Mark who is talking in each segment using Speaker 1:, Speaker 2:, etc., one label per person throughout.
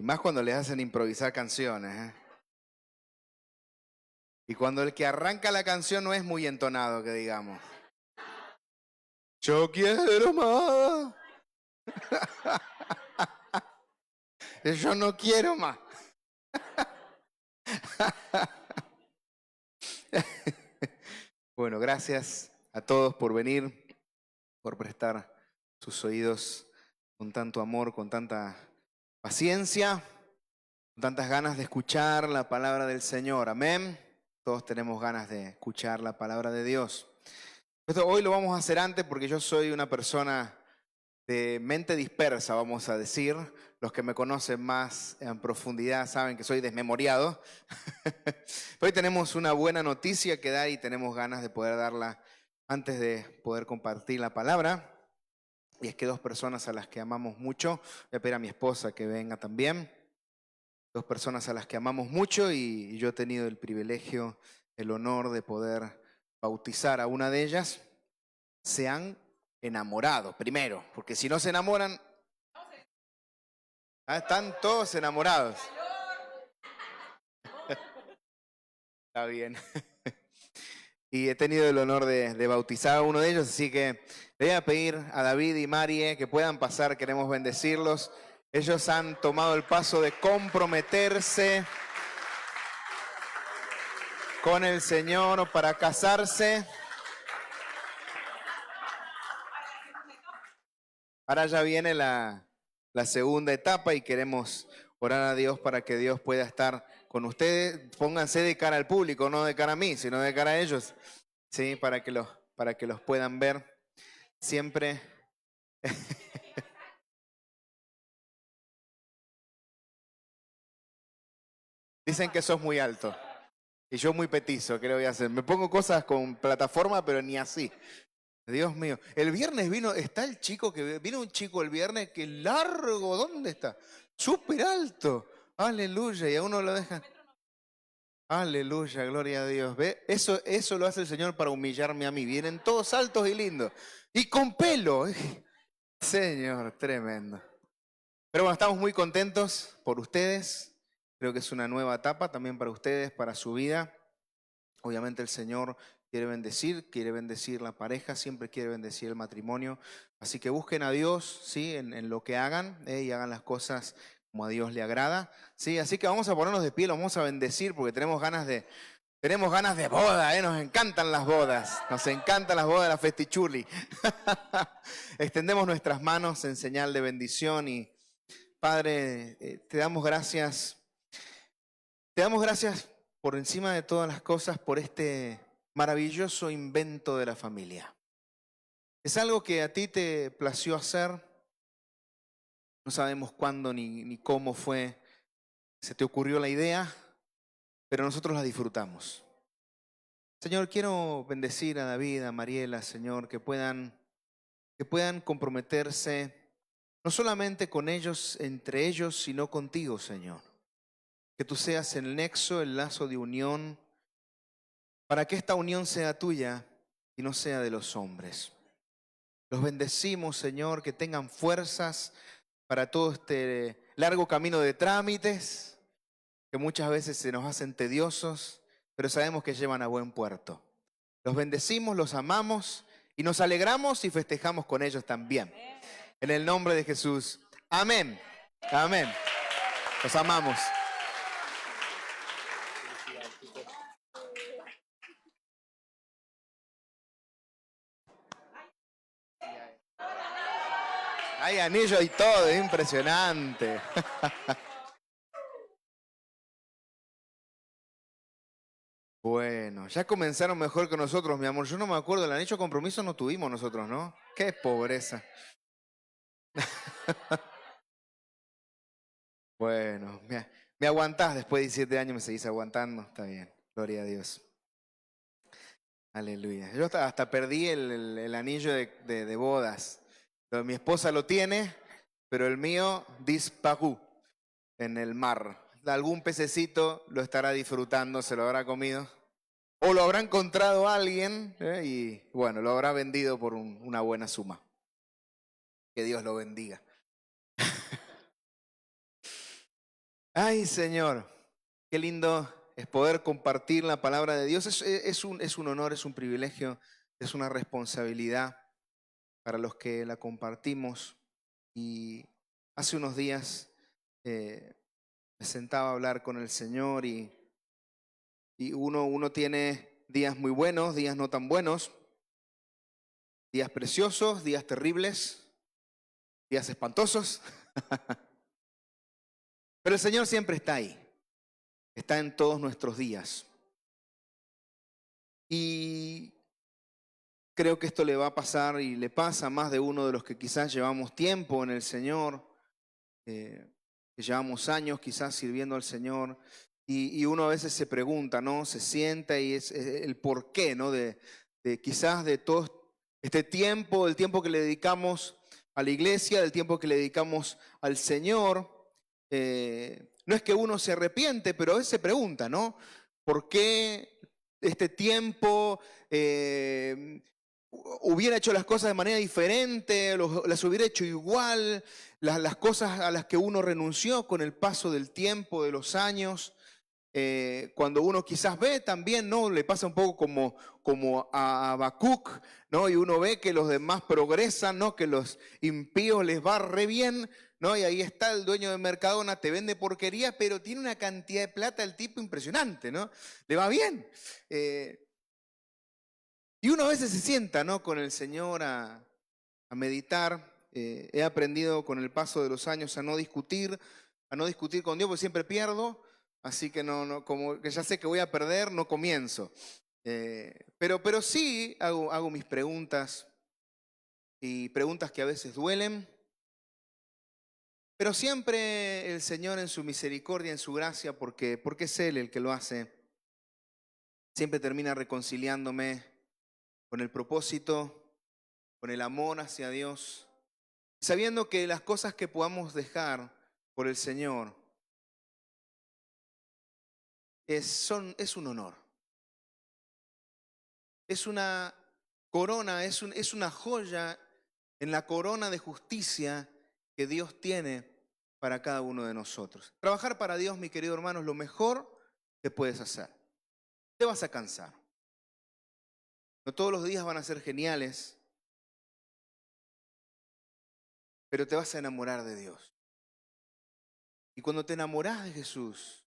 Speaker 1: Más cuando les hacen improvisar canciones, ¿eh? Y cuando el que arranca la canción no es muy entonado, que digamos. Yo quiero más. Yo no quiero más. Bueno, gracias a todos por venir, por prestar sus oídos con tanto amor, con tanta paciencia, con tantas ganas de escuchar la palabra del Señor. Amén. Todos tenemos ganas de escuchar la palabra de Dios. Esto hoy lo vamos a hacer antes porque yo soy una persona de mente dispersa, vamos a decir. Los que me conocen más en profundidad saben que soy desmemoriado. Hoy tenemos una buena noticia que dar y tenemos ganas de poder darla antes de poder compartir la palabra. Y es que dos personas a las que amamos mucho, voy a pedir a mi esposa que venga también. Dos personas a las que amamos mucho y yo he tenido el privilegio, el honor de poder bautizar a una de ellas. Se han enamorado primero, porque si no se enamoran, están todos enamorados. Está bien. Y he tenido el honor de bautizar a uno de ellos, así que le voy a pedir a David y Marie que puedan pasar, queremos bendecirlos. Ellos han tomado el paso de comprometerse con el Señor para casarse. Ahora ya viene la segunda etapa y queremos orar a Dios para que Dios pueda estar con ustedes. Pónganse de cara al público, no de cara a mí, sino de cara a ellos, ¿sí? Para que los puedan ver siempre. Dicen que sos muy alto y yo muy petizo, ¿qué le voy a hacer? Me pongo cosas con plataforma, pero ni así. Dios mío. El viernes está el chico vino un chico el viernes que largo, ¿dónde está? Súper alto. Aleluya. Y a uno lo deja. Aleluya, gloria a Dios. ¿Ve? Eso lo hace el Señor para humillarme a mí. Vienen todos altos y lindos. Y con pelo. Señor, tremendo. Pero bueno, estamos muy contentos por ustedes. Creo que es una nueva etapa también para ustedes, para su vida. Obviamente el Señor quiere bendecir la pareja, siempre quiere bendecir el matrimonio. Así que busquen a Dios, ¿sí? En lo que hagan, y hagan las cosas como a Dios le agrada, ¿sí? Así que vamos a ponernos de pie, lo vamos a bendecir porque tenemos ganas de boda, ¿eh? Nos encantan las bodas, la festichurri. Extendemos nuestras manos en señal de bendición y Padre, te damos gracias por encima de todas las cosas por este maravilloso invento de la familia. Es algo que a ti te plació hacer, no sabemos cuándo ni cómo se te ocurrió la idea, pero nosotros la disfrutamos. Señor, quiero bendecir a David, a Mariela, Señor, que puedan comprometerse no solamente con ellos, entre ellos, sino contigo, Señor. Que tú seas el nexo, el lazo de unión, para que esta unión sea tuya y no sea de los hombres. Los bendecimos, Señor, que tengan fuerzas para todo este largo camino de trámites, que muchas veces se nos hacen tediosos, pero sabemos que llevan a buen puerto. Los bendecimos, los amamos y nos alegramos y festejamos con ellos también. En el nombre de Jesús. Amén. Amén. Los amamos. Hay anillo y todo, es impresionante. Bueno, ya comenzaron mejor que nosotros, mi amor. Yo no me acuerdo, el anillo de compromiso no tuvimos nosotros, ¿no? Qué pobreza. Bueno, me aguantás después de 17 años, me seguís aguantando. Está bien, gloria a Dios. Aleluya. Yo hasta perdí el anillo de bodas. Mi esposa lo tiene, pero el mío disparú en el mar. Algún pececito lo estará disfrutando, se lo habrá comido. O lo habrá encontrado alguien y bueno, lo habrá vendido por una buena suma. Que Dios lo bendiga. Ay, Señor, qué lindo es poder compartir la palabra de Dios. Es un honor, es un privilegio, es una responsabilidad para los que la compartimos. Y hace unos días me sentaba a hablar con el Señor y uno tiene días muy buenos, días no tan buenos, días preciosos, días terribles, días espantosos. Pero el Señor siempre está ahí, está en todos nuestros días. Y creo que esto le va a pasar y le pasa a más de uno de los que quizás llevamos tiempo en el Señor, que llevamos años quizás sirviendo al Señor, y uno a veces se pregunta, ¿no? Se sienta y es el porqué, ¿no? De quizás de todo este tiempo, el tiempo que le dedicamos a la iglesia, del tiempo que le dedicamos al Señor. No es que uno se arrepiente, pero a veces se pregunta, ¿no? ¿Por qué este tiempo hubiera hecho las cosas de manera diferente, las hubiera hecho igual, las cosas a las que uno renunció con el paso del tiempo, de los años? Cuando uno quizás ve también, ¿no? Le pasa un poco como a Habacuc, ¿no? Y uno ve que los demás progresan, ¿no? Que los impíos les va re bien, ¿no? Y ahí está el dueño de Mercadona, te vende porquería, pero tiene una cantidad de plata el tipo impresionante, ¿no? Le va bien. Y uno a veces se sienta, ¿no? Con el Señor a meditar. He aprendido con el paso de los años a no discutir con Dios, porque siempre pierdo. Así que como que ya sé que voy a perder, no comienzo. Pero sí hago mis preguntas y preguntas que a veces duelen. Pero siempre el Señor en su misericordia, en su gracia, porque es Él el que lo hace, siempre termina reconciliándome con el propósito, con el amor hacia Dios, sabiendo que las cosas que podamos dejar por el Señor es un honor, es una corona, es una joya en la corona de justicia que Dios tiene para cada uno de nosotros. Trabajar para Dios, mi querido hermano, es lo mejor que puedes hacer. Te vas a cansar. No todos los días van a ser geniales, pero te vas a enamorar de Dios. Y cuando te enamoras de Jesús,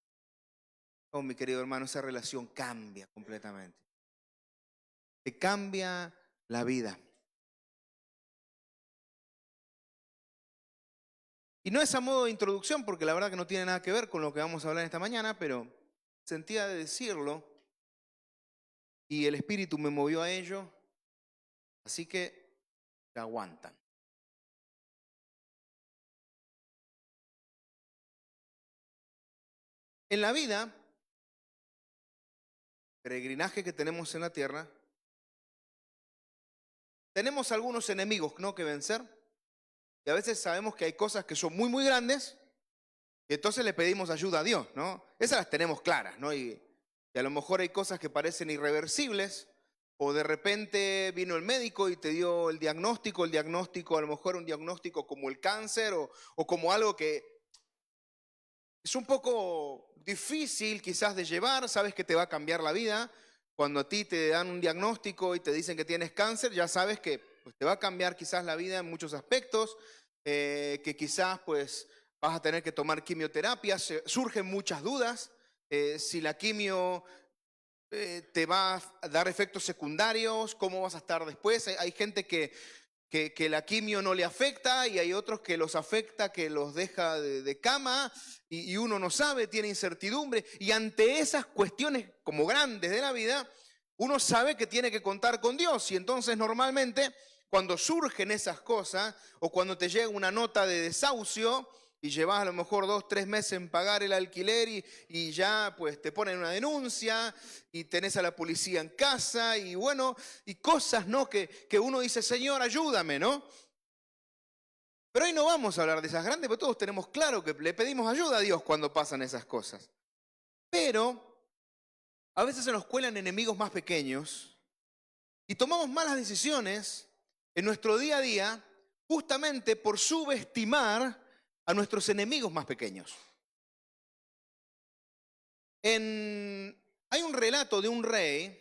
Speaker 1: oh, mi querido hermano, esa relación cambia completamente. Te cambia la vida. Y no es a modo de introducción, porque la verdad que no tiene nada que ver con lo que vamos a hablar esta mañana, pero sentía de decirlo y el Espíritu me movió a ello, así que se aguantan. En la vida, peregrinaje que tenemos en la tierra, tenemos algunos enemigos, ¿no?, que vencer. Y a veces sabemos que hay cosas que son muy, muy grandes, y entonces le pedimos ayuda a Dios, ¿no? Esas las tenemos claras, ¿no? Y a lo mejor hay cosas que parecen irreversibles, o de repente vino el médico y te dio el diagnóstico a lo mejor un diagnóstico como el cáncer o como algo que es un poco difícil quizás de llevar, sabes que te va a cambiar la vida. Cuando a ti te dan un diagnóstico y te dicen que tienes cáncer, ya sabes que pues, te va a cambiar quizás la vida en muchos aspectos, que quizás pues vas a tener que tomar quimioterapia, surgen muchas dudas, si la quimio te va a dar efectos secundarios, cómo vas a estar después. Hay gente que la quimio no le afecta y hay otros que los afecta, que los deja de cama y uno no sabe, tiene incertidumbre. Y ante esas cuestiones como grandes de la vida, uno sabe que tiene que contar con Dios. Y entonces normalmente cuando surgen esas cosas o cuando te llega una nota de desahucio y llevas a lo mejor 2, 3 meses en pagar el alquiler y ya pues te ponen una denuncia y tenés a la policía en casa y bueno, y cosas, ¿no? Que uno dice, Señor, ayúdame, ¿no? Pero hoy no vamos a hablar de esas grandes, porque todos tenemos claro que le pedimos ayuda a Dios cuando pasan esas cosas. Pero a veces se nos cuelan enemigos más pequeños y tomamos malas decisiones en nuestro día a día justamente por subestimar a nuestros enemigos más pequeños. Hay un relato de un rey,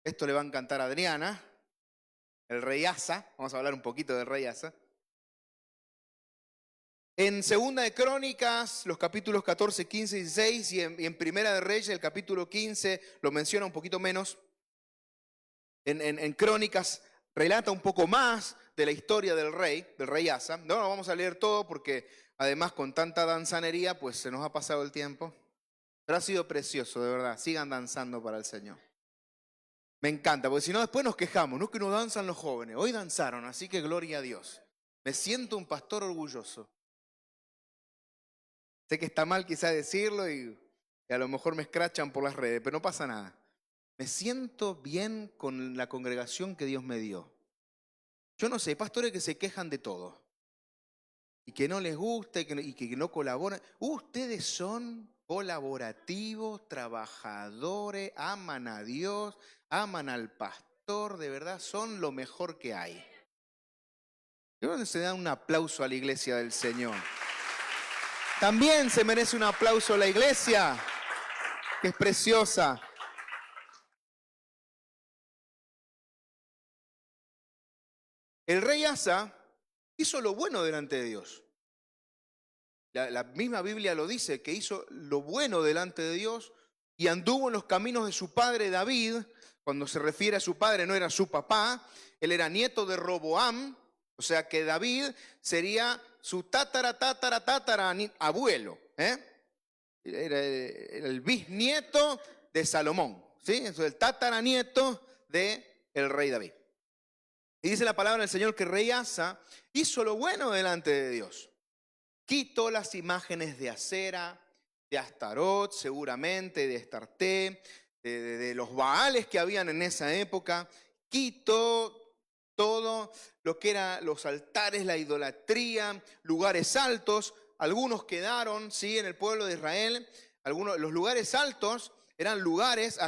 Speaker 1: esto le va a encantar a Adriana, el rey Asa. Vamos a hablar un poquito del rey Asa. En Segunda de Crónicas, los capítulos 14, 15 y 16, y en Primera de Reyes, el capítulo 15, lo menciona un poquito menos. En Crónicas relata un poco más de la historia del rey Asa. No lo vamos a leer todo porque además con tanta danzanería, pues se nos ha pasado el tiempo. Pero ha sido precioso, de verdad. Sigan danzando para el Señor. Me encanta, porque si no después nos quejamos. No es que no danzan los jóvenes. Hoy danzaron, así que gloria a Dios. Me siento un pastor orgulloso. Sé que está mal quizá decirlo y a lo mejor me escrachan por las redes, pero no pasa nada. Me siento bien con la congregación que Dios me dio. Yo no sé, hay pastores que se quejan de todo y que no les gusta y que no colaboran. Ustedes son colaborativos, trabajadores, aman a Dios, aman al pastor, de verdad son lo mejor que hay. Yo creo que se da un aplauso a la iglesia del Señor. También se merece un aplauso a la iglesia, que es preciosa. El rey Asa hizo lo bueno delante de Dios. La misma Biblia lo dice, que hizo lo bueno delante de Dios y anduvo en los caminos de su padre David. Cuando se refiere a su padre, no era su papá, él era nieto de Roboam, o sea que David sería su tatara abuelo. Era el bisnieto de Salomón, ¿sí? Entonces el tataranieto del rey David. Y dice la palabra del Señor que el rey Asa hizo lo bueno delante de Dios. Quitó las imágenes de Acera, de Astarot, seguramente, de Astarté, de los Baales que habían en esa época. Quitó todo lo que eran los altares, la idolatría, lugares altos. Algunos quedaron, sí, en el pueblo de Israel. Los lugares altos eran lugares,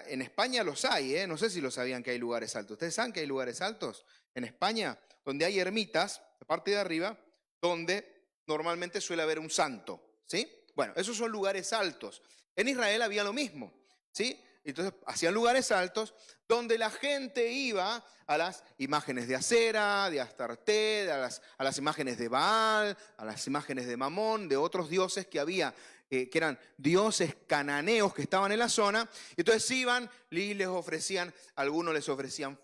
Speaker 1: en España los hay, no sé si lo sabían que hay lugares altos. ¿Ustedes saben que hay lugares altos en España? Donde hay ermitas, la parte de arriba, donde normalmente suele haber un santo, ¿sí? Bueno, esos son lugares altos. En Israel había lo mismo, ¿sí? Entonces hacían lugares altos donde la gente iba a las imágenes de Acera, de Astarté, a las imágenes de Baal, a las imágenes de Mamón, de otros dioses que había, que eran dioses cananeos que estaban en la zona. Entonces iban y les ofrecían, algunos les ofrecían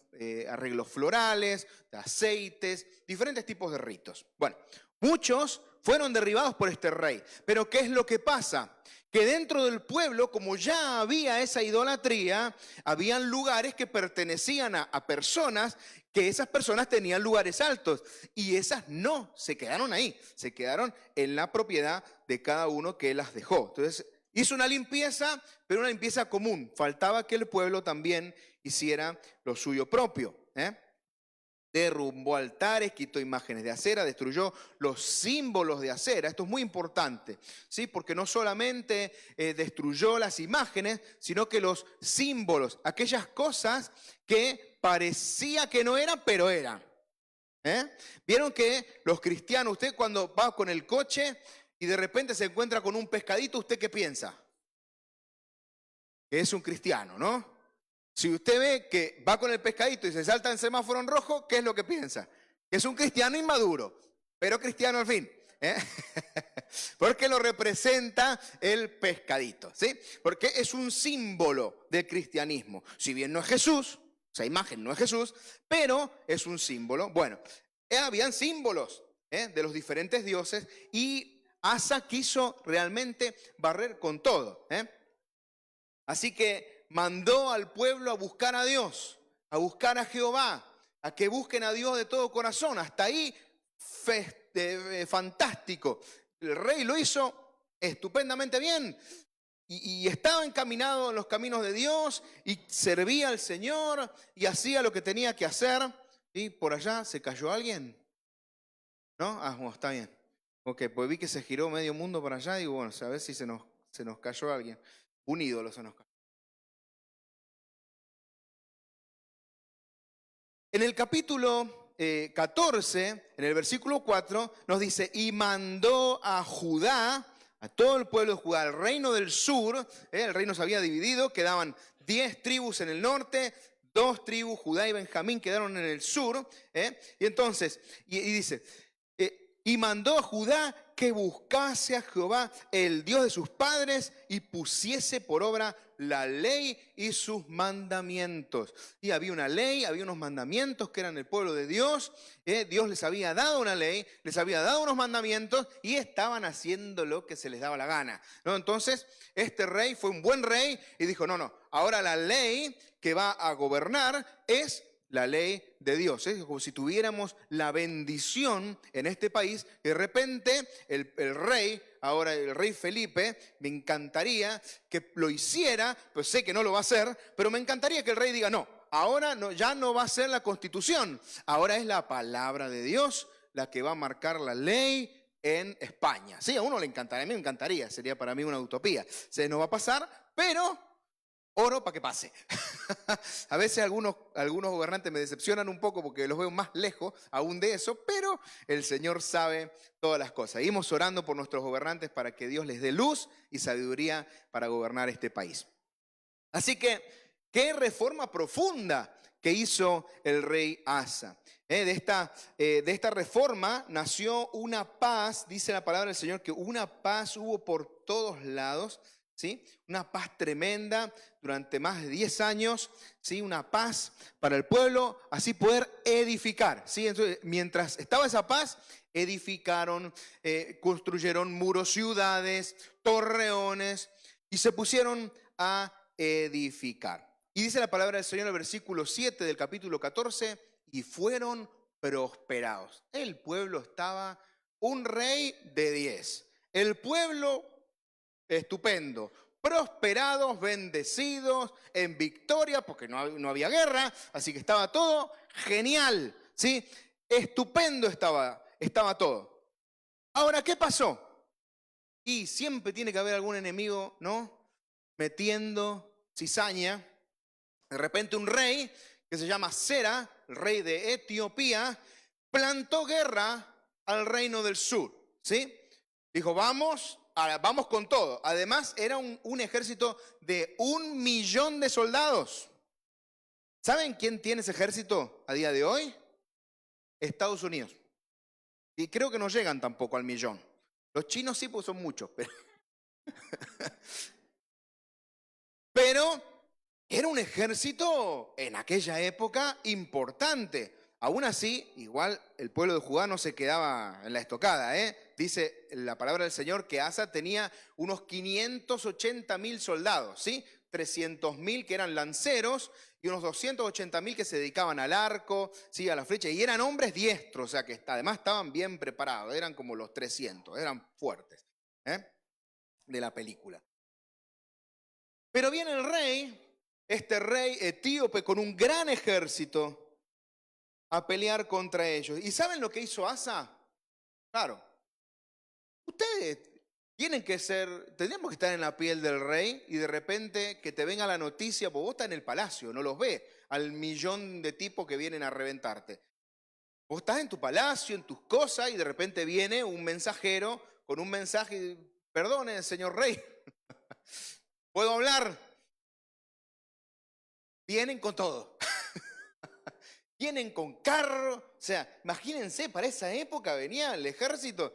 Speaker 1: arreglos florales, de aceites, diferentes tipos de ritos. Bueno, muchos fueron derribados por este rey. Pero ¿qué es lo que pasa? Que dentro del pueblo, como ya había esa idolatría, habían lugares que pertenecían a personas, que esas personas tenían lugares altos. Y esas no se quedaron ahí, se quedaron en la propiedad de cada uno que las dejó. Entonces hizo una limpieza, pero una limpieza común. Faltaba que el pueblo también hiciera lo suyo propio. Derrumbó altares, quitó imágenes de Acera, destruyó los símbolos de Acera. Esto es muy importante, ¿sí? Porque no solamente destruyó las imágenes, sino que los símbolos, aquellas cosas que parecía que no eran, pero eran. Vieron que los cristianos, usted cuando va con el coche y de repente se encuentra con un pescadito, ¿usted qué piensa? Que es un cristiano, ¿no? Si usted ve que va con el pescadito y se salta en semáforo en rojo, ¿qué es lo que piensa? Que es un cristiano inmaduro, pero cristiano al fin. Porque lo representa el pescadito, ¿sí? Porque es un símbolo del cristianismo. Si bien no es Jesús, esa imagen no es Jesús, pero es un símbolo. Bueno, habían símbolos de los diferentes dioses y Asa quiso realmente barrer con todo. Así que mandó al pueblo a buscar a Dios, a buscar a Jehová, a que busquen a Dios de todo corazón. Hasta ahí, fantástico. El rey lo hizo estupendamente bien y estaba encaminado en los caminos de Dios y servía al Señor y hacía lo que tenía que hacer. Y por allá se cayó alguien, ¿no? Bueno, está bien. Ok, pues vi que se giró medio mundo para allá y digo, bueno, a ver si se nos cayó alguien. Un ídolo se nos cayó. En el capítulo 14, en el versículo 4, nos dice, y mandó a Judá, a todo el pueblo de Judá, al reino del sur. El reino se había dividido, quedaban 10 tribus en el norte, 2 tribus, Judá y Benjamín, quedaron en el sur. Y entonces, y dice, y mandó a Judá que buscase a Jehová, el Dios de sus padres, y pusiese por obra la ley y sus mandamientos. Y había una ley, había unos mandamientos que eran el pueblo de Dios. Dios les había dado una ley, les había dado unos mandamientos y estaban haciendo lo que se les daba la gana, ¿no? Entonces, este rey fue un buen rey y dijo, no, ahora la ley que va a gobernar es la ley de Dios. Es como si tuviéramos la bendición en este país. De repente el rey, ahora el rey Felipe, me encantaría que lo hiciera, pues sé que no lo va a hacer, pero me encantaría que el rey diga, no, ahora no, ya no va a ser la constitución, ahora es la palabra de Dios la que va a marcar la ley en España. Sí, a uno le encantaría, a mí me encantaría, sería para mí una utopía. Se nos va a pasar, pero oro para que pase. A veces algunos gobernantes me decepcionan un poco porque los veo más lejos aún de eso, pero el Señor sabe todas las cosas. Seguimos orando por nuestros gobernantes para que Dios les dé luz y sabiduría para gobernar este país. Así que, qué reforma profunda que hizo el rey Asa. De esta reforma nació una paz, dice la palabra del Señor, que una paz hubo por todos lados. ¿Sí? Una paz tremenda durante más de 10 años, ¿sí? Una paz para el pueblo, así poder edificar, ¿sí? Entonces, mientras estaba esa paz, edificaron, construyeron muros, ciudades, torreones y se pusieron a edificar. Y dice la palabra del Señor en el versículo 7 del capítulo 14, y fueron prosperados. El pueblo estaba un rey de 10. El pueblo estupendo, prosperados, bendecidos, en victoria, porque no había guerra, así que estaba todo genial, ¿sí? Estupendo estaba todo. Ahora, ¿qué pasó? Y siempre tiene que haber algún enemigo, ¿no? Metiendo cizaña. De repente un rey que se llama Sera, el rey de Etiopía, plantó guerra al reino del sur, ¿sí? Dijo, vamos con todo. Además, era un ejército de 1 millón de soldados. ¿Saben quién tiene ese ejército a día de hoy? Estados Unidos. Y creo que no llegan tampoco al 1 millón. Los chinos sí, pues son muchos. Pero era un ejército en aquella época importante. Aún así, igual el pueblo de Judá no se quedaba en la estocada. Dice la palabra del Señor que Asa tenía unos 580.000 soldados, ¿sí? 300.000 que eran lanceros y unos 280.000 que se dedicaban al arco, ¿sí? A la flecha. Y eran hombres diestros, o sea que además estaban bien preparados. Eran como los 300, eran fuertes, de la película. Pero viene el rey, este rey etíope con un gran ejército, a pelear contra ellos. ¿Y saben lo que hizo Asa? Claro, ustedes tendríamos que estar en la piel del rey y de repente que te venga la noticia, porque vos estás en el palacio, no los ves al 1 millón de tipos que vienen a reventarte. Vos estás en tu palacio, en tus cosas y de repente viene un mensajero con un mensaje, perdone, señor rey, ¿puedo hablar? Vienen con todo. Vienen con carro, o sea, imagínense, para esa época venía el ejército.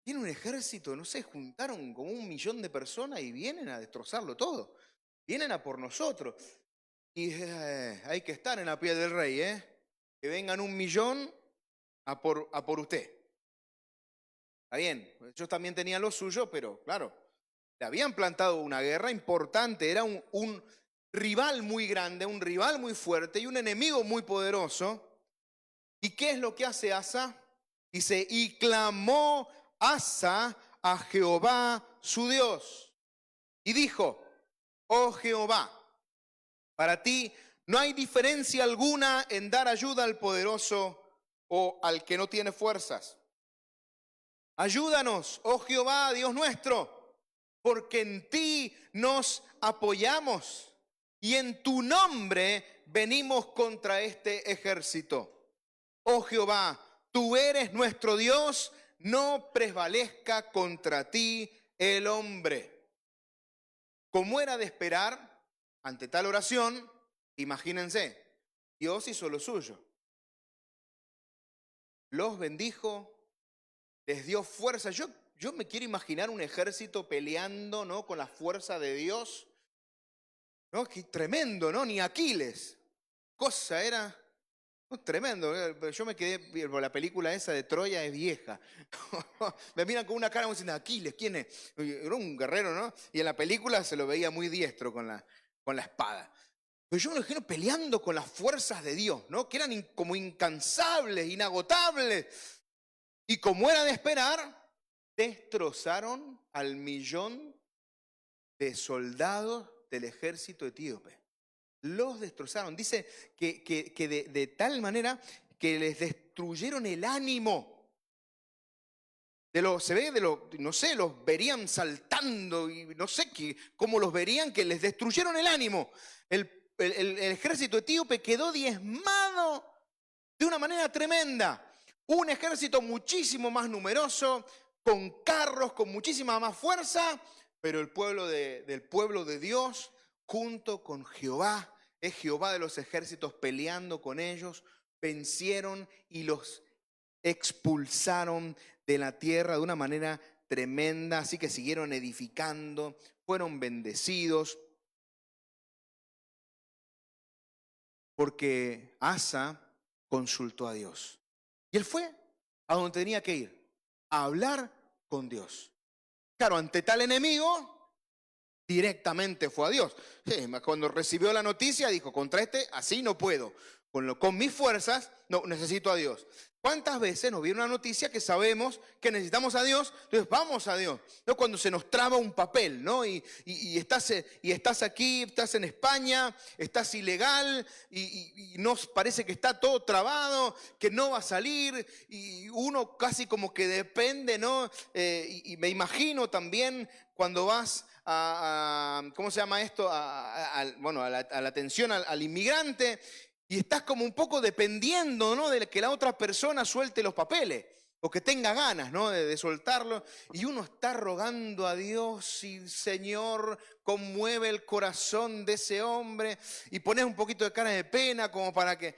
Speaker 1: Tiene un ejército, no sé, juntaron como 1 millón de personas y vienen a destrozarlo todo. Vienen a por nosotros. Y hay que estar en la piel del rey, que vengan 1 millón a por usted. Está bien, ellos también tenían lo suyo, pero claro, le habían plantado una guerra importante, era un rival muy grande, un rival muy fuerte y un enemigo muy poderoso. ¿Y qué es lo que hace Asa? Dice, y clamó Asa a Jehová su Dios y dijo, oh Jehová, para ti no hay diferencia alguna en dar ayuda al poderoso o al que no tiene fuerzas. Ayúdanos, oh Jehová, Dios nuestro, porque en ti nos apoyamos y en tu nombre venimos contra este ejército. Oh Jehová, tú eres nuestro Dios, no prevalezca contra ti el hombre. Como era de esperar, ante tal oración, imagínense, Dios hizo lo suyo. Los bendijo, les dio fuerza. Yo me quiero imaginar un ejército peleando, ¿no?, con la fuerza de Dios. ¿No? Qué tremendo, ¿no? Ni Aquiles. Cosa era, no, tremendo. Yo me quedé, la película esa de Troya es vieja. Me miran con una cara como diciendo, Aquiles, ¿quién es? Era un guerrero, ¿no? Y en la película se lo veía muy diestro con la espada. Pero yo me imagino peleando con las fuerzas de Dios, ¿no? Que eran como incansables, inagotables. Y como era de esperar, destrozaron al 1.000.000 de soldados del ejército etíope. Los destrozaron. Dice que de tal manera que les destruyeron el ánimo. Se ve no sé, los verían saltando y no sé cómo los verían, que les destruyeron el ánimo. El ejército etíope quedó diezmado de una manera tremenda. Un ejército muchísimo más numeroso, con carros, con muchísima más fuerza, pero del pueblo de Dios, junto con Jehová, es Jehová de los ejércitos peleando con ellos, vencieron y los expulsaron de la tierra de una manera tremenda, así que siguieron edificando, fueron bendecidos, porque Asa consultó a Dios. Y él fue a donde tenía que ir, a hablar con Dios. Claro, ante tal enemigo, directamente fue a Dios. Cuando recibió la noticia, dijo, contra este así no puedo. Con mis fuerzas, no, necesito a Dios. ¿Cuántas veces nos viene una noticia que sabemos que necesitamos a Dios? Entonces vamos a Dios. ¿No? Cuando se nos traba un papel, ¿no? Y estás aquí, estás en España, estás ilegal y nos parece que está todo trabado, que no va a salir y uno casi como que depende, ¿no? Y me imagino también cuando vas ¿cómo se llama esto? A la atención al inmigrante. Y estás como un poco dependiendo, ¿no?, de que la otra persona suelte los papeles o que tenga ganas, ¿no?, de soltarlo. Y uno está rogando a Dios y Señor, conmueve el corazón de ese hombre y pones un poquito de cara de pena como para que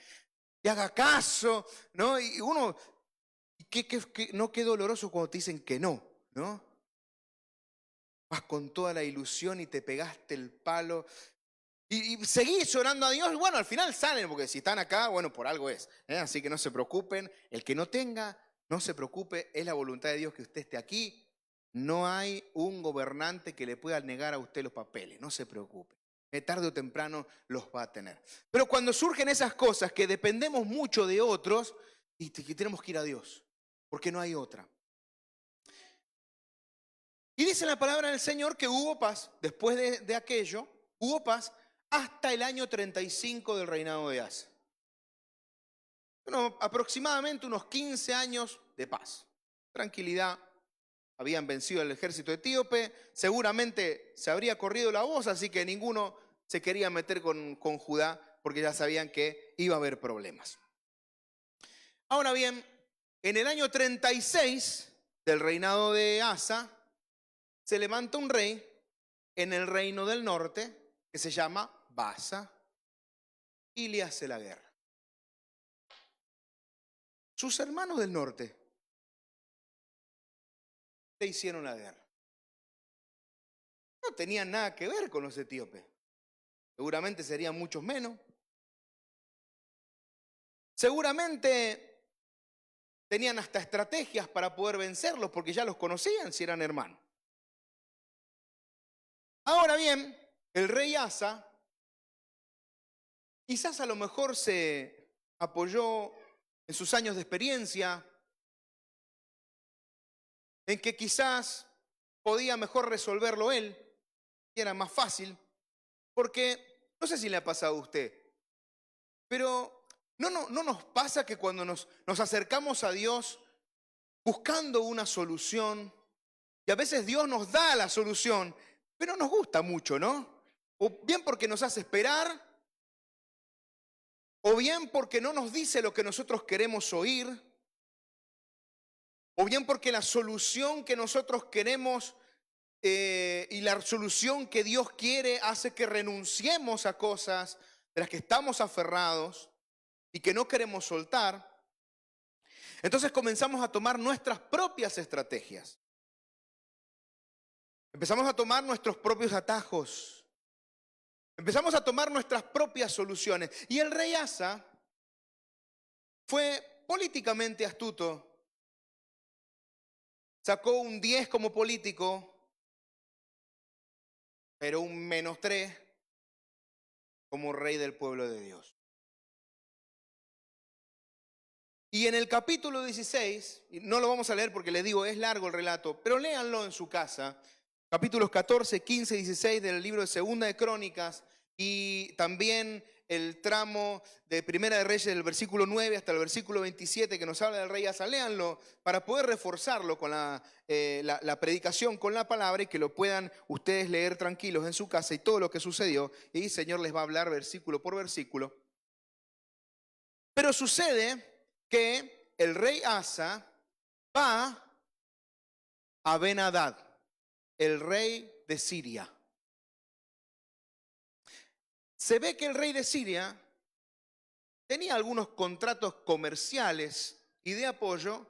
Speaker 1: te haga caso, ¿no? Y uno, no, qué doloroso cuando te dicen que no, ¿no? Vas con toda la ilusión y te pegaste el palo. Y seguís orando a Dios, bueno, al final salen, porque si están acá, bueno, por algo es. Así que no se preocupen. El que no tenga, no se preocupe, es la voluntad de Dios que usted esté aquí. No hay un gobernante que le pueda negar a usted los papeles, no se preocupe. Tarde o temprano los va a tener. Pero cuando surgen esas cosas que dependemos mucho de otros, y que tenemos que ir a Dios, porque no hay otra. Y dice la palabra del Señor que hubo paz, después de aquello, hubo paz hasta el año 35 del reinado de Asa. Aproximadamente unos 15 años de paz, tranquilidad. Habían vencido al ejército etíope, seguramente se habría corrido la voz, así que ninguno se quería meter con Judá porque ya sabían que iba a haber problemas. Ahora bien, en el año 36 del reinado de Asa, se levanta un rey en el reino del norte que se llama Baasa y le hace la guerra. Sus hermanos del norte le hicieron la guerra. No tenían nada que ver con los etíopes. Seguramente serían muchos menos. Seguramente tenían hasta estrategias para poder vencerlos porque ya los conocían si eran hermanos. Ahora bien, el rey Asa quizás a lo mejor se apoyó en sus años de experiencia, en que quizás podía mejor resolverlo él, y era más fácil, porque no sé si le ha pasado a usted, pero no nos pasa que cuando nos acercamos a Dios buscando una solución, y a veces Dios nos da la solución, pero nos gusta mucho, ¿no? O bien porque nos hace esperar, o bien porque no nos dice lo que nosotros queremos oír, o bien porque la solución que nosotros queremos y la solución que Dios quiere hace que renunciemos a cosas de las que estamos aferrados y que no queremos soltar, entonces comenzamos a tomar nuestras propias estrategias. Empezamos a tomar nuestros propios atajos. Empezamos a tomar nuestras propias soluciones. Y el rey Asa fue políticamente astuto. Sacó un 10 como político, pero un -3 como rey del pueblo de Dios. Y en el capítulo 16, y no lo vamos a leer porque les digo, es largo el relato, pero léanlo en su casa, capítulos 14, 15, 16 del libro de Segunda de Crónicas, y también el tramo de Primera de Reyes del versículo 9 hasta el versículo 27 que nos habla del rey Asa. Léanlo para poder reforzarlo con la predicación, con la palabra, y que lo puedan ustedes leer tranquilos en su casa y todo lo que sucedió. Y el Señor les va a hablar versículo por versículo. Pero sucede que el rey Asa va a Ben-Hadad, el rey de Siria. Se ve que el rey de Siria tenía algunos contratos comerciales y de apoyo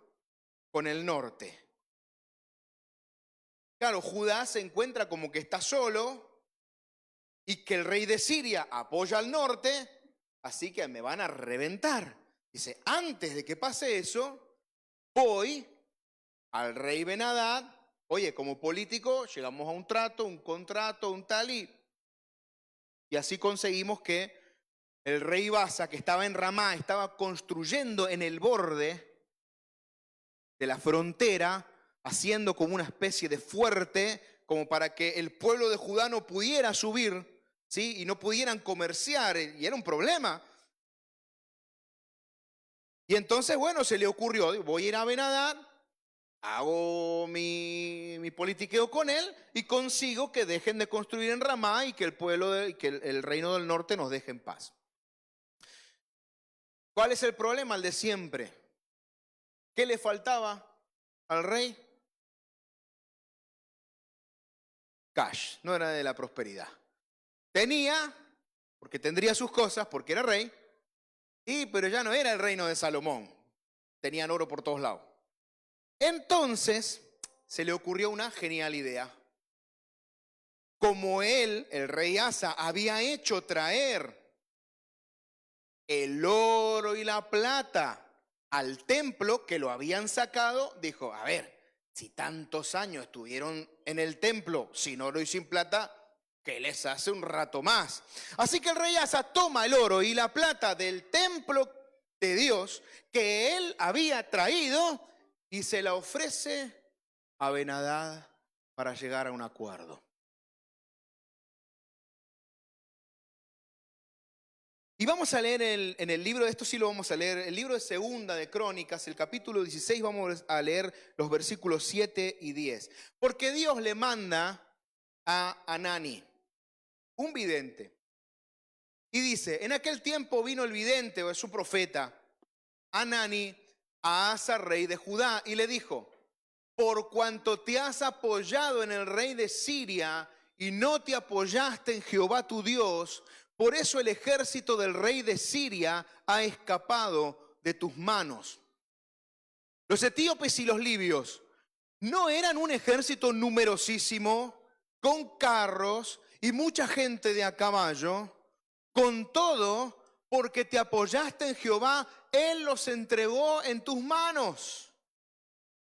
Speaker 1: con el norte. Claro, Judá se encuentra como que está solo y que el rey de Siria apoya al norte, así que me van a reventar. Dice, antes de que pase eso, voy al rey Ben-Hadad. Oye, como político llegamos a un trato, un contrato, un tal, y así conseguimos que el rey Baasa, que estaba en Ramá, estaba construyendo en el borde de la frontera, haciendo como una especie de fuerte, como para que el pueblo de Judá no pudiera subir, ¿sí? Y no pudieran comerciar, y era un problema. Y entonces, bueno, se le ocurrió, voy a ir a Ben-Hadad, hago mi politiqueo con él y consigo que dejen de construir en Ramá y que el reino del norte nos deje en paz. ¿Cuál es el problema? El de siempre. ¿Qué le faltaba al rey? Cash, no era de la prosperidad. Tenía, porque tendría sus cosas, porque era rey, pero ya no era el reino de Salomón. Tenían oro por todos lados. Entonces se le ocurrió una genial idea. Como él, el rey Asa, había hecho traer el oro y la plata al templo que lo habían sacado, dijo, a ver, si tantos años estuvieron en el templo sin oro y sin plata, ¿qué les hace un rato más? Así que el rey Asa toma el oro y la plata del templo de Dios que él había traído y se la ofrece a Ben-Hadad para llegar a un acuerdo. Y vamos a leer en el libro, esto sí lo vamos a leer, el libro de Segunda de Crónicas, el capítulo 16, vamos a leer los versículos 7 y 10. Porque Dios le manda a Hanani, un vidente, y dice, en aquel tiempo vino el vidente, o es su profeta, Hanani, a Asa, rey de Judá, y le dijo, por cuanto te has apoyado en el rey de Siria y no te apoyaste en Jehová tu Dios, por eso el ejército del rey de Siria ha escapado de tus manos. Los etíopes y los libios no eran un ejército numerosísimo, con carros y mucha gente de a caballo. Con todo, porque te apoyaste en Jehová, Él los entregó en tus manos.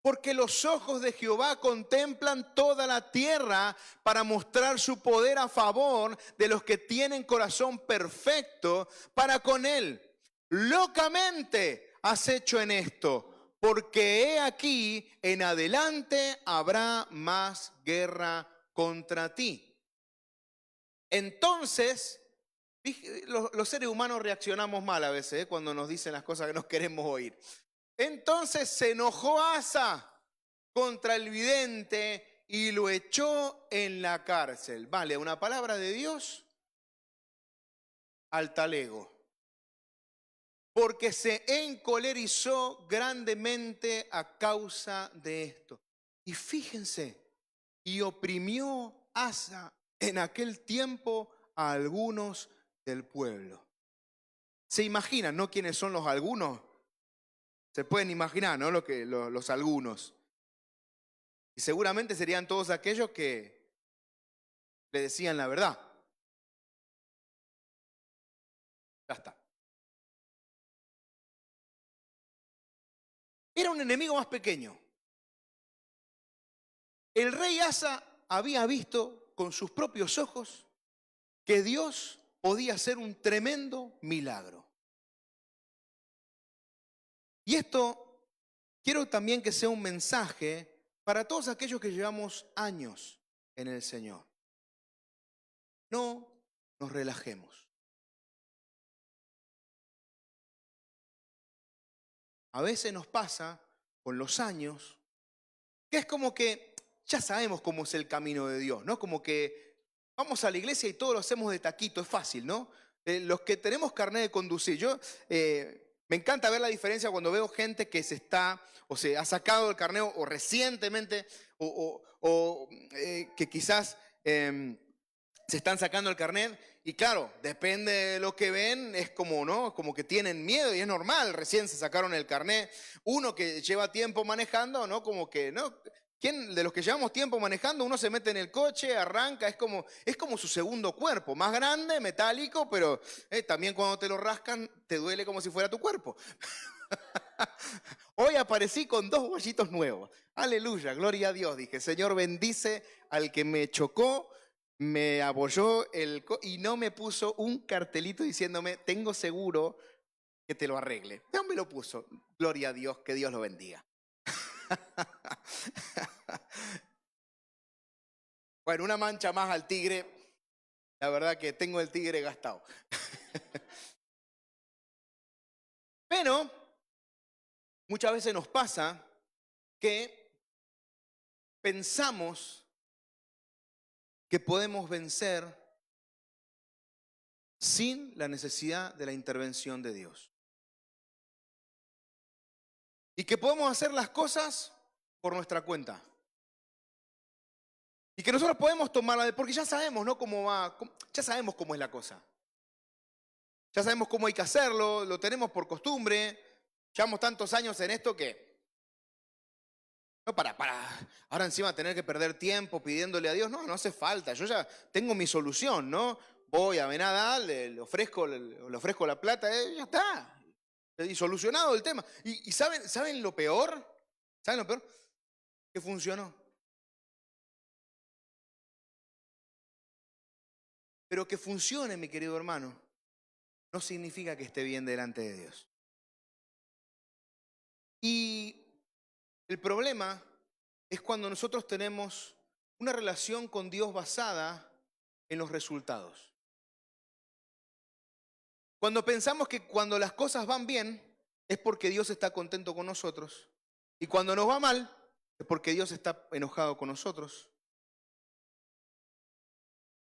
Speaker 1: Porque los ojos de Jehová contemplan toda la tierra para mostrar su poder a favor de los que tienen corazón perfecto para con Él. Locamente has hecho en esto, porque he aquí, en adelante habrá más guerra contra ti. Entonces, los seres humanos reaccionamos mal a veces, cuando nos dicen las cosas que no queremos oír. Entonces se enojó Asa contra el vidente y lo echó en la cárcel. Vale, una palabra de Dios al talego. Porque se encolerizó grandemente a causa de esto. Y fíjense, y oprimió Asa en aquel tiempo a algunos del pueblo. ¿Se imaginan, no, quiénes son los algunos? Se pueden imaginar, ¿no? Los algunos. Y seguramente serían todos aquellos que le decían la verdad. Ya está. Era un enemigo más pequeño. El rey Asa había visto con sus propios ojos que Dios podía hacer un tremendo milagro. Y esto quiero también que sea un mensaje para todos aquellos que llevamos años en el Señor. No nos relajemos. A veces nos pasa con los años que es como que ya sabemos cómo es el camino de Dios, ¿no? Como que vamos a la iglesia y todo lo hacemos de taquito, es fácil, ¿no? Los que tenemos carnet de conducir, me encanta ver la diferencia cuando veo gente que se ha sacado el carnet o recientemente que quizás se están sacando el carnet y claro, depende de lo que ven, es como, ¿no? Como que tienen miedo y es normal, recién se sacaron el carnet. Uno que lleva tiempo manejando, ¿no? Como que, ¿no? ¿Quién de los que llevamos tiempo manejando, uno se mete en el coche, arranca, es como su segundo cuerpo, más grande, metálico, pero también cuando te lo rascan te duele como si fuera tu cuerpo. Hoy aparecí con 2 huesitos nuevos. Aleluya, gloria a Dios. Dije, Señor, bendice al que me chocó, me abolló y no me puso un cartelito diciéndome, tengo seguro que te lo arregle. No me lo puso. Gloria a Dios, que Dios lo bendiga. Bueno, una mancha más al tigre. La verdad que tengo el tigre gastado. Pero muchas veces nos pasa que pensamos que podemos vencer sin la necesidad de la intervención de Dios. Y que podemos hacer las cosas por nuestra cuenta. Y que nosotros podemos tomarla, porque ya sabemos, ¿no? Cómo va, ya sabemos cómo es la cosa. Ya sabemos cómo hay que hacerlo, lo tenemos por costumbre. Llevamos tantos años en esto que no para ahora encima tener que perder tiempo pidiéndole a Dios, no hace falta, yo ya tengo mi solución, ¿no? Voy a Venadal, le ofrezco la plata, ya está. Y solucionado el tema. ¿Y saben lo peor? ¿Saben lo peor? Que funcionó. Pero que funcione, mi querido hermano, no significa que esté bien delante de Dios. Y el problema es cuando nosotros tenemos una relación con Dios basada en los resultados. Cuando pensamos que cuando las cosas van bien es porque Dios está contento con nosotros y cuando nos va mal es porque Dios está enojado con nosotros.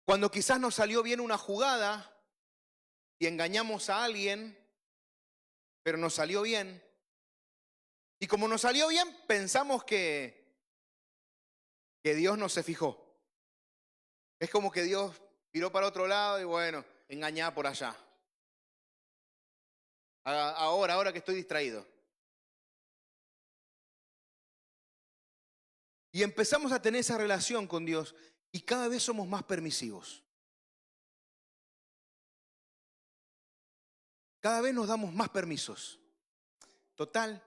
Speaker 1: Cuando quizás nos salió bien una jugada y engañamos a alguien, pero nos salió bien. Y como nos salió bien, pensamos que Dios no se fijó. Es como que Dios miró para otro lado y bueno, engañá por allá. Ahora que estoy distraído. Y empezamos a tener esa relación con Dios y cada vez somos más permisivos. Cada vez nos damos más permisos. Total,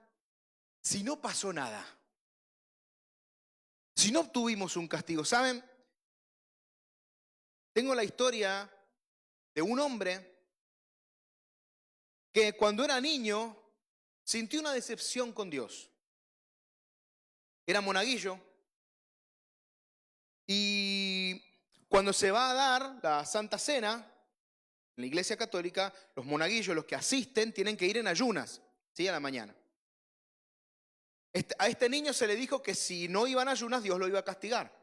Speaker 1: si no pasó nada, si no obtuvimos un castigo, ¿saben? Tengo la historia de un hombre que cuando era niño sintió una decepción con Dios. Era monaguillo y cuando se va a dar la Santa Cena en la Iglesia Católica, los monaguillos, los que asisten, tienen que ir en ayunas, ¿sí? A la mañana. A este niño se le dijo que si no iban a ayunas, Dios lo iba a castigar.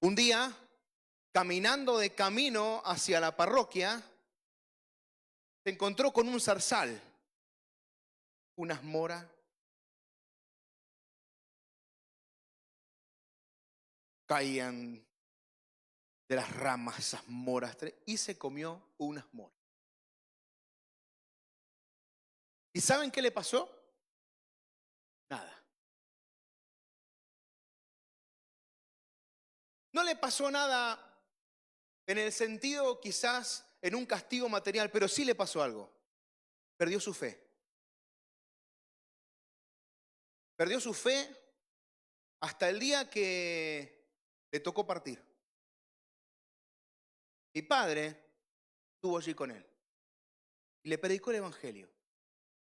Speaker 1: Un día, caminando de camino hacia la parroquia, se encontró con un zarzal, unas moras. caían de las ramas esas moras y se comió unas moras. ¿Y saben qué le pasó? Nada. No le pasó nada en el sentido quizás en un castigo material, pero sí le pasó algo. Perdió su fe. Perdió su fe hasta el día que le tocó partir. Mi padre estuvo allí con él y le predicó el evangelio.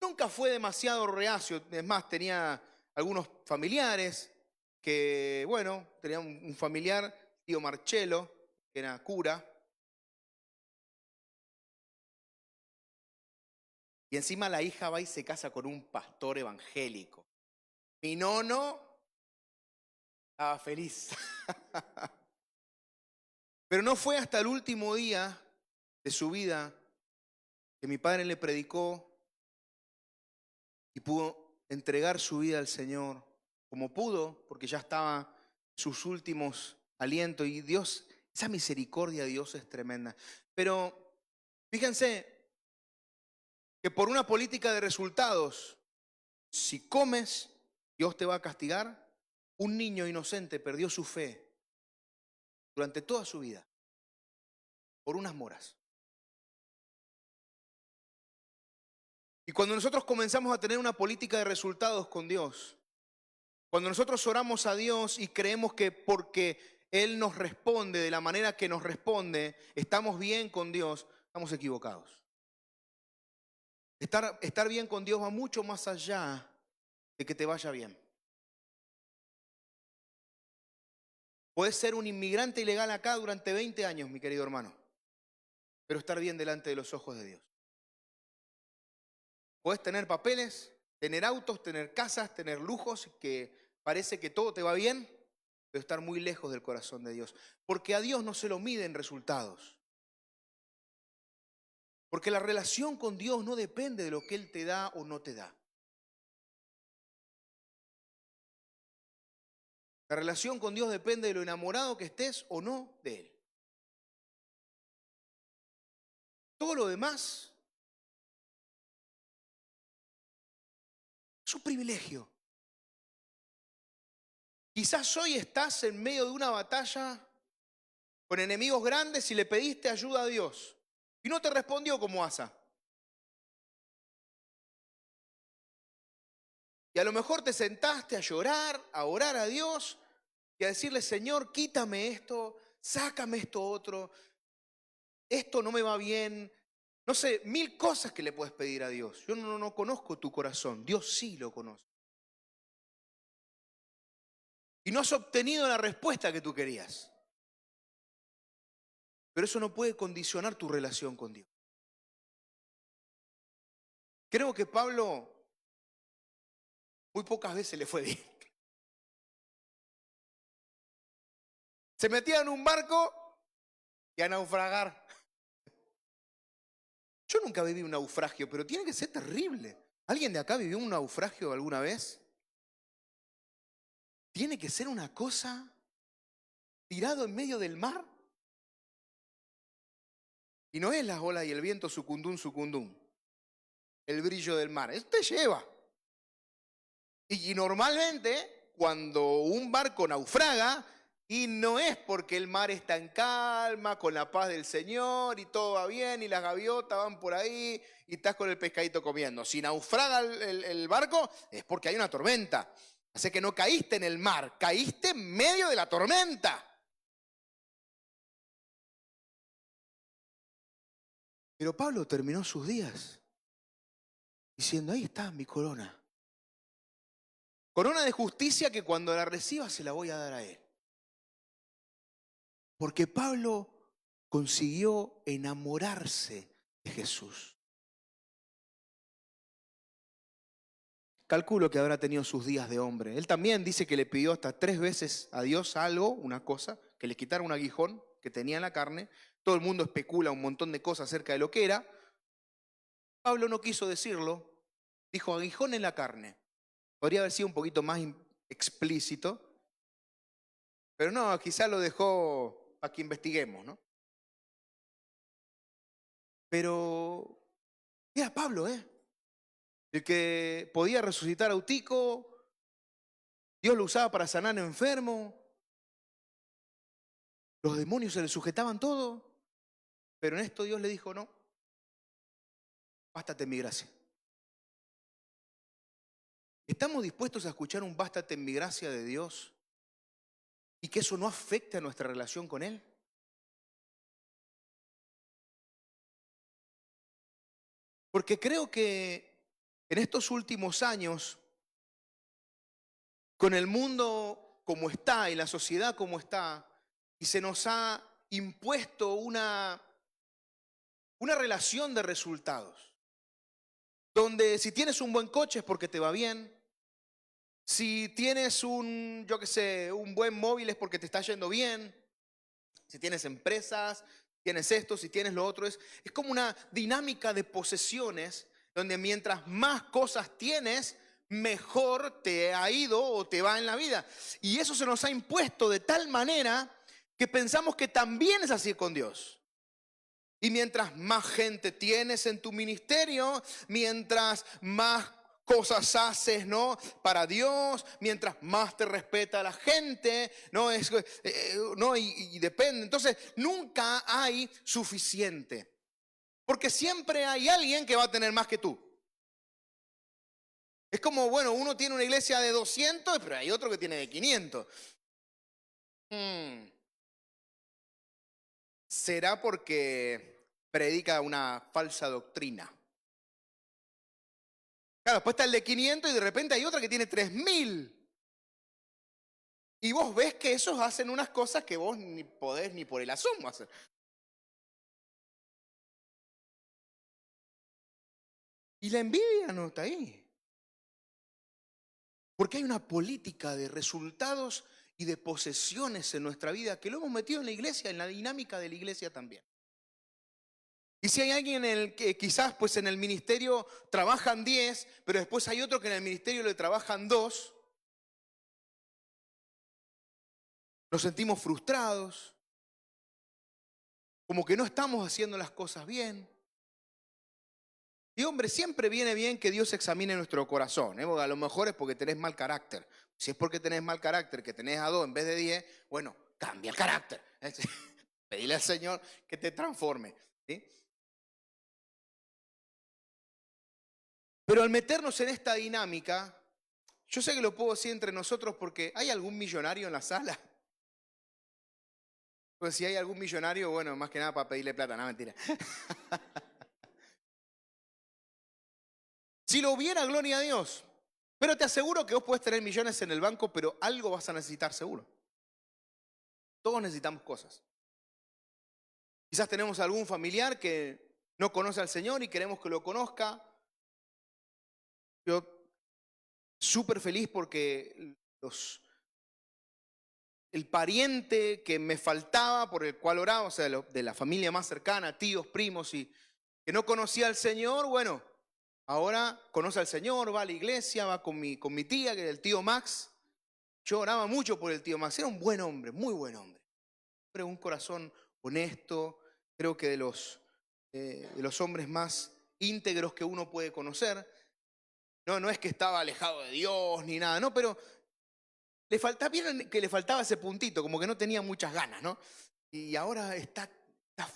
Speaker 1: Nunca fue demasiado reacio, es más, tenía algunos familiares que, bueno, tenía un familiar, tío Marcelo, que era cura, y encima la hija va y se casa con un pastor evangélico. Mi nono estaba feliz. Pero no fue hasta el último día de su vida que mi padre le predicó y pudo entregar su vida al Señor como pudo, porque ya estaba sus últimos alientos y Dios, esa misericordia de Dios es tremenda. Pero fíjense que por una política de resultados, si comes, Dios te va a castigar. Un niño inocente perdió su fe durante toda su vida por unas moras. Y cuando nosotros comenzamos a tener una política de resultados con Dios, cuando nosotros oramos a Dios y creemos que porque Él nos responde de la manera que nos responde, estamos bien con Dios, estamos equivocados. Estar bien con Dios va mucho más allá de que te vaya bien. Puedes ser un inmigrante ilegal acá durante 20 años, mi querido hermano, pero estar bien delante de los ojos de Dios. Puedes tener papeles, tener autos, tener casas, tener lujos, que parece que todo te va bien, pero estar muy lejos del corazón de Dios. Porque a Dios no se lo mide en resultados. Porque la relación con Dios no depende de lo que Él te da o no te da. La relación con Dios depende de lo enamorado que estés o no de Él. Todo lo demás es un privilegio. Quizás hoy estás en medio de una batalla con enemigos grandes y le pediste ayuda a Dios y no te respondió como Asa. Y a lo mejor te sentaste a llorar, a orar a Dios y a decirle, Señor, quítame esto, sácame esto otro, esto no me va bien. No sé, 1000 cosas que le puedes pedir a Dios. Yo no conozco tu corazón, Dios sí lo conoce. Y no has obtenido la respuesta que tú querías. Pero eso no puede condicionar tu relación con Dios. Creo que Pablo muy pocas veces le fue bien. Se metía en un barco y a naufragar. Yo nunca viví un naufragio, pero tiene que ser terrible. ¿Alguien de acá vivió un naufragio alguna vez? Tiene que ser una cosa tirado en medio del mar. Y no es las olas y el viento sucundún, sucundún. El brillo del mar. Eso te lleva. Y normalmente, cuando un barco naufraga, y no es porque el mar está en calma, con la paz del Señor, y todo va bien, y las gaviotas van por ahí, y estás con el pescadito comiendo. Si naufraga el barco, es porque hay una tormenta. Así que no caíste en el mar, caíste en medio de la tormenta. Pero Pablo terminó sus días diciendo, ahí está mi corona. Corona de justicia que cuando la reciba se la voy a dar a él. Porque Pablo consiguió enamorarse de Jesús. Calculo que habrá tenido sus días de hombre. Él también dice que le pidió hasta 3 veces a Dios algo, una cosa, que le quitara un aguijón que tenía en la carne. Todo el mundo especula un montón de cosas acerca de lo que era. Pablo no quiso decirlo, dijo aguijón en la carne. Podría haber sido un poquito más explícito, Pero no, quizá lo dejó para que investiguemos, ¿no? Pero era Pablo, ¿eh? El que podía resucitar a Eutico, Dios lo usaba para sanar enfermos, los demonios se le sujetaban todo, pero en esto Dios le dijo, no, bástate en mi gracia. ¿Estamos dispuestos a escuchar un bástate en mi gracia de Dios y que eso no afecte a nuestra relación con Él? Porque creo que en estos últimos años, con el mundo como está y la sociedad como está, y se nos ha impuesto una relación de resultados, donde si tienes un buen coche es porque te va bien, si tienes yo qué sé, un buen móvil es porque te está yendo bien, si tienes empresas, tienes esto, si tienes lo otro, es como una dinámica de posesiones, donde mientras más cosas tienes, mejor te ha ido o te va en la vida. Y eso se nos ha impuesto de tal manera que pensamos que también es así con Dios. Y mientras más gente tienes en tu ministerio, mientras más cosas haces, ¿no? Para Dios, mientras más te respeta la gente, ¿no? ¿No? Y depende. Entonces, nunca hay suficiente. Porque siempre hay alguien que va a tener más que tú. Es como, bueno, uno tiene una iglesia de 200, pero hay otro que tiene de 500. ¿Será porque predica una falsa doctrina? Claro, después está el de 500 y de repente hay otra que tiene 3000. Y vos ves que esos hacen unas cosas que vos ni podés ni por el asomo hacer. Y la envidia no está ahí. Porque hay una política de resultados y de posesiones en nuestra vida que lo hemos metido en la iglesia, en la dinámica de la iglesia también. Y si hay alguien en el que quizás pues en el ministerio trabajan 10, pero después hay otro que en el ministerio le trabajan 2, nos sentimos frustrados, como que no estamos haciendo las cosas bien. Y hombre, siempre viene bien que Dios examine nuestro corazón, ¿eh? Porque a lo mejor es porque tenés mal carácter. Si es porque tenés mal carácter, que tenés a 2 en vez de 10, bueno, cambia el carácter. Pedile al Señor que te transforme, ¿sí? Pero al meternos en esta dinámica, yo sé que lo puedo decir entre nosotros porque ¿hay algún millonario en la sala? Pues si hay algún millonario, bueno, más que nada para pedirle plata, no, mentira. Si lo hubiera, gloria a Dios. Pero te aseguro que vos podés tener millones en el banco, pero algo vas a necesitar seguro. Todos necesitamos cosas. Quizás tenemos algún familiar que no conoce al Señor y queremos que lo conozca. Yo súper feliz porque el pariente que me faltaba, por el cual oraba, o sea, de la familia más cercana, tíos, primos, y que no conocía al Señor, bueno, ahora conoce al Señor, va a la iglesia, va con mi tía, que es el tío Max. Yo oraba mucho por el tío Max, era un buen hombre, muy buen hombre. Un corazón honesto, creo que de los hombres más íntegros que uno puede conocer. No, no es que estaba alejado de Dios ni nada, no, pero vieron que le faltaba ese puntito, como que no tenía muchas ganas, ¿no? Y ahora está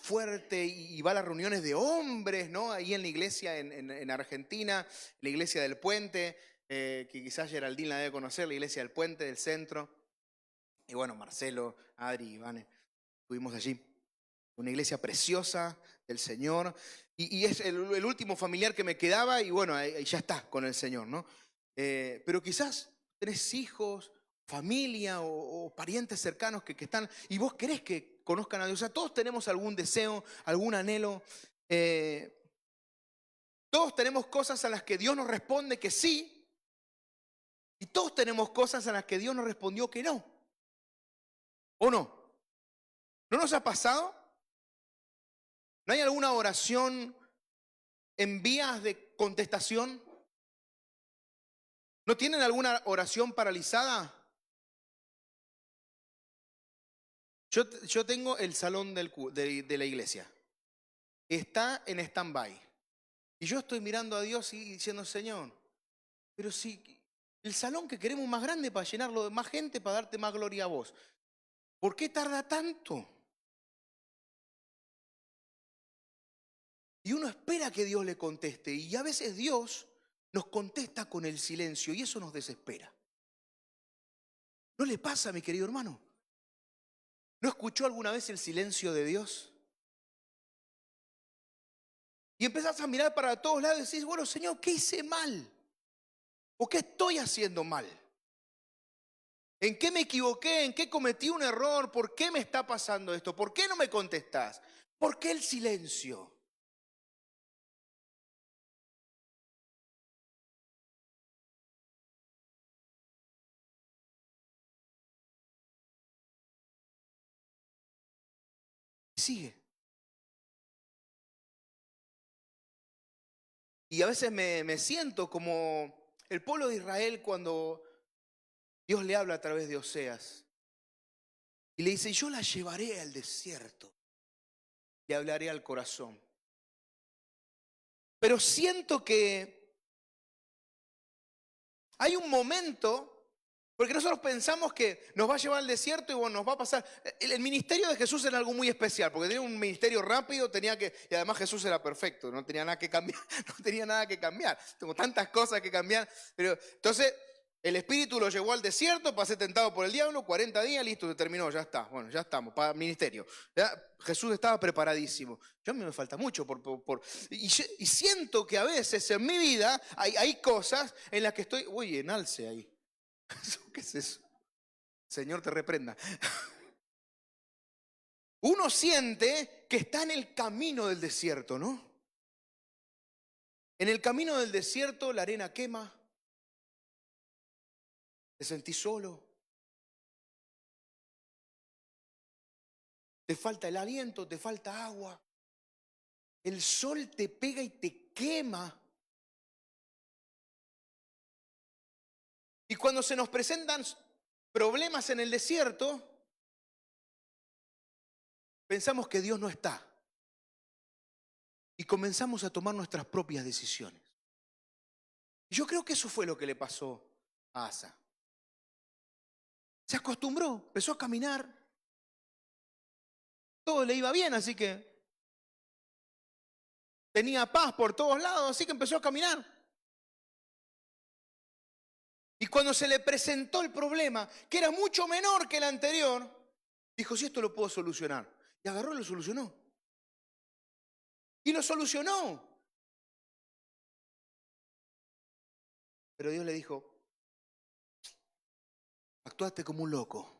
Speaker 1: fuerte y va a las reuniones de hombres, ¿no? Ahí en la iglesia en Argentina, la iglesia del Puente, que quizás Geraldine la debe conocer, la iglesia del Puente, del centro. Y bueno, Marcelo, Adri, Ivane, estuvimos allí. Una iglesia preciosa del Señor. Y es el último familiar que me quedaba y bueno, ahí ya está con el Señor, ¿no? Pero quizás tenés hijos, familia o parientes cercanos que están y vos querés que conozcan a Dios. O sea, todos tenemos algún deseo, algún anhelo. Todos tenemos cosas a las que Dios nos responde que sí. Y todos tenemos cosas a las que Dios nos respondió que no. ¿O no? ¿No nos ha pasado? ¿No hay alguna oración en vías de contestación? ¿No tienen alguna oración paralizada? Yo tengo el salón de la iglesia. Está en stand-by. Y yo estoy mirando a Dios y diciendo, Señor, pero si el salón que queremos más grande para llenarlo de más gente, para darte más gloria a vos, ¿por qué tarda tanto? Y uno espera que Dios le conteste. Y a veces Dios nos contesta con el silencio y eso nos desespera. ¿No le pasa, mi querido hermano? ¿No escuchó alguna vez el silencio de Dios? Y empezás a mirar para todos lados y decís, bueno, Señor, ¿qué hice mal? ¿O qué estoy haciendo mal? ¿En qué me equivoqué? ¿En qué cometí un error? ¿Por qué me está pasando esto? ¿Por qué no me contestás? ¿Por qué el silencio? Y sigue. Y a veces me siento como el pueblo de Israel cuando Dios le habla a través de Oseas. Y le dice, yo la llevaré al desierto. Le hablaré al corazón. Pero siento que hay un momento, porque nosotros pensamos que nos va a llevar al desierto y bueno, nos va a pasar. El ministerio de Jesús era algo muy especial, porque tenía un ministerio rápido, y además Jesús era perfecto, no tenía nada que cambiar, no tenía nada que cambiar. Tengo tantas cosas que cambiar. Pero entonces el Espíritu lo llevó al desierto para ser tentado por el diablo, 40 días, listo, se terminó, ya está. Bueno, ya estamos, para ministerio. Ya, Jesús estaba preparadísimo. Yo a mí me falta mucho y siento que a veces en mi vida hay cosas en las que estoy, uy, en alce ahí. ¿Qué es eso? Señor te reprenda. Uno siente que está en el camino del desierto, ¿no? En el camino del desierto la arena quema, te sentís solo, te falta el aliento, te falta agua, el sol te pega y te quema. Y cuando se nos presentan problemas en el desierto, pensamos que Dios no está y comenzamos a tomar nuestras propias decisiones. Y yo creo que eso fue lo que le pasó a Asa. Se acostumbró, empezó a caminar, todo le iba bien, así que tenía paz por todos lados, así que empezó a caminar. Y cuando se le presentó el problema, que era mucho menor que el anterior, dijo, si esto lo puedo solucionar. Y agarró y lo solucionó. Y lo solucionó. Pero Dios le dijo, actuaste como un loco.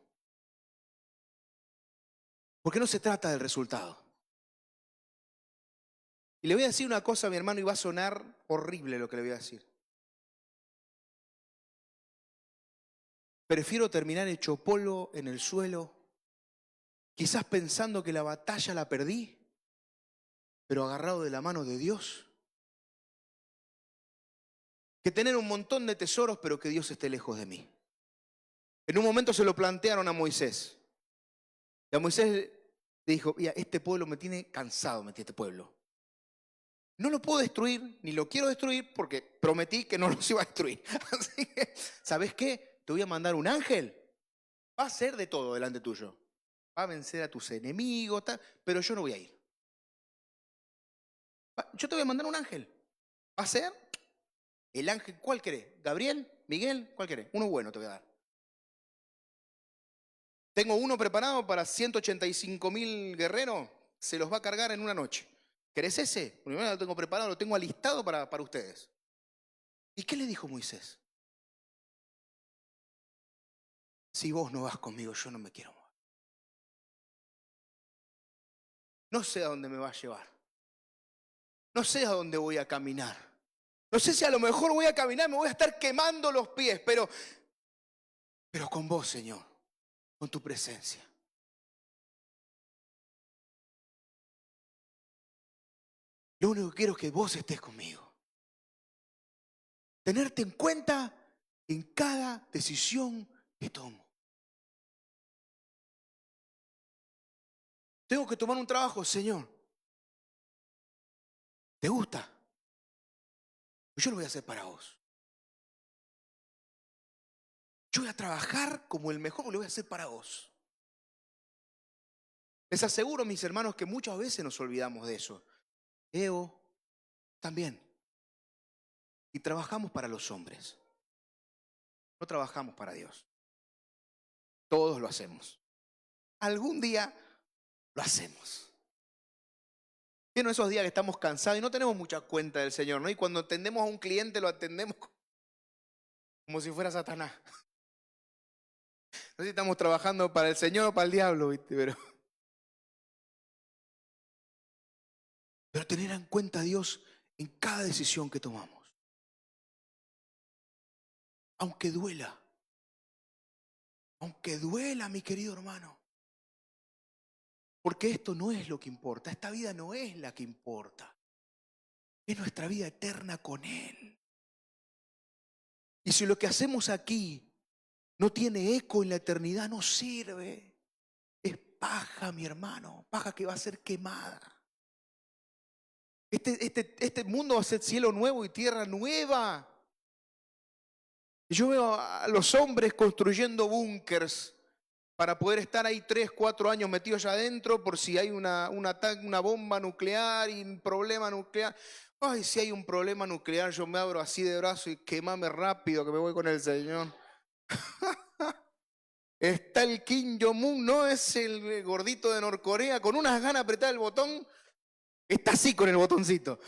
Speaker 1: Porque no se trata del resultado. Y le voy a decir una cosa a mi hermano y va a sonar horrible lo que le voy a decir. Prefiero terminar hecho polvo en el suelo, quizás pensando que la batalla la perdí, pero agarrado de la mano de Dios, que tener un montón de tesoros, pero que Dios esté lejos de mí. En un momento se lo plantearon a Moisés. Y a Moisés le dijo, mira, este pueblo me tiene cansado, este pueblo. No lo puedo destruir, ni lo quiero destruir, porque prometí que no los iba a destruir. Así que, ¿sabes qué? Te voy a mandar un ángel. Va a hacer de todo delante tuyo. Va a vencer a tus enemigos, pero yo no voy a ir. Yo te voy a mandar un ángel. Va a ser el ángel, ¿cuál querés? ¿Gabriel? ¿Miguel? ¿Cuál querés? Uno bueno te voy a dar. Tengo uno preparado para 185.000 guerreros, se los va a cargar en una noche. ¿Querés ese? Primero lo tengo preparado, lo tengo alistado para ustedes. ¿Y qué le dijo Moisés? Si vos no vas conmigo, yo no me quiero mover. No sé a dónde me va a llevar. No sé a dónde voy a caminar. No sé si a lo mejor voy a caminar, me voy a estar quemando los pies, pero con vos, Señor, con tu presencia. Lo único que quiero es que vos estés conmigo. Tenerte en cuenta en cada decisión que tomo. Tengo que tomar un trabajo, Señor. ¿Te gusta? Yo lo voy a hacer para vos. Yo voy a trabajar como el mejor, lo voy a hacer para vos. Les aseguro, mis hermanos, que muchas veces nos olvidamos de eso. Ego también. Y trabajamos para los hombres. No trabajamos para Dios. Todos lo hacemos. Algún día lo hacemos. ¿Vieron esos días que estamos cansados y no tenemos mucha cuenta del Señor, ¿no? Y cuando atendemos a un cliente lo atendemos como si fuera Satanás. No sé si estamos trabajando para el Señor o para el diablo, ¿viste? Pero tener en cuenta a Dios en cada decisión que tomamos. Aunque duela, mi querido hermano. Porque esto no es lo que importa, esta vida no es la que importa. Es nuestra vida eterna con Él. Y si lo que hacemos aquí no tiene eco en la eternidad, no sirve. Es paja, mi hermano, paja que va a ser quemada. Este mundo va a ser cielo nuevo y tierra nueva. Yo veo a los hombres construyendo búnkers para poder estar ahí 3, 4 años metidos allá adentro por si hay un ataque, una bomba nuclear y un problema nuclear. Ay, si hay un problema nuclear, yo me abro así de brazo y quemame rápido que me voy con el Señor. Está el Kim Jong-un, ¿no? Es el gordito de Norcorea, con unas ganas de apretar el botón. Está así con el botoncito.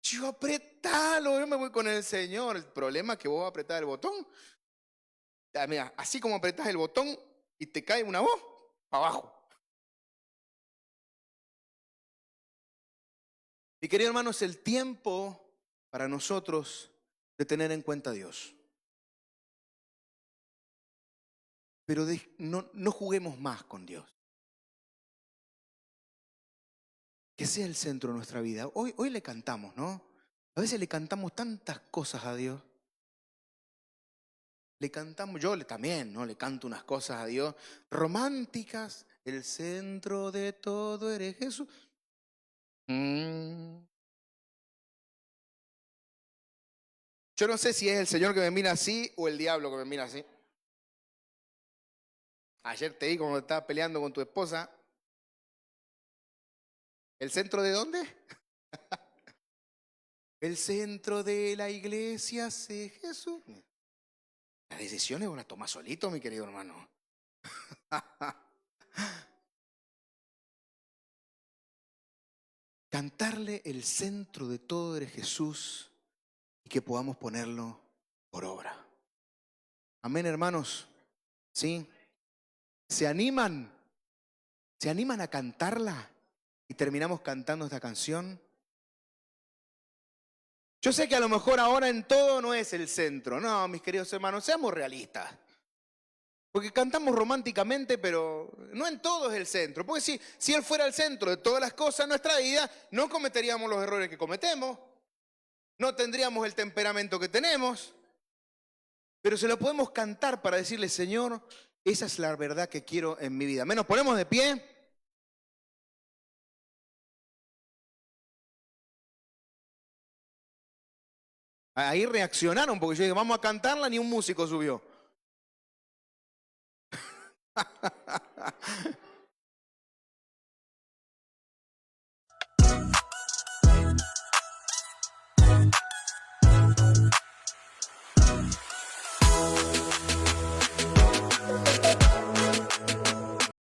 Speaker 1: Yo apretalo, yo me voy con el Señor. El problema es que vos vas a apretar el botón. Mira, así como apretás el botón y te cae una voz, para abajo. Mi querido hermano, es el tiempo para nosotros de tener en cuenta a Dios. Pero no juguemos más con Dios. Que sea el centro de nuestra vida. Hoy le cantamos, ¿no? A veces le cantamos tantas cosas a Dios. Le cantamos, también, ¿no? Le canto unas cosas a Dios románticas. El centro de todo eres Jesús. Yo no sé si es el Señor que me mira así o el diablo que me mira así. Ayer te vi como estabas peleando con tu esposa. ¿El centro de dónde? El centro de la iglesia es Jesús. Las decisiones vos las tomás solito, mi querido hermano. Cantarle el centro de todo eres Jesús y que podamos ponerlo por obra. Amén, hermanos. ¿Sí? ¿Se animan? ¿Se animan a cantarla? Y terminamos cantando esta canción. Yo sé que a lo mejor ahora en todo no es el centro. No, mis queridos hermanos, seamos realistas. Porque cantamos románticamente, pero no en todo es el centro. Porque si Él fuera el centro de todas las cosas en nuestra vida, no cometeríamos los errores que cometemos, no tendríamos el temperamento que tenemos, pero se lo podemos cantar para decirle, Señor, esa es la verdad que quiero en mi vida. Nos ponemos de pie. Ahí reaccionaron, porque yo dije, vamos a cantarla, ni un músico subió.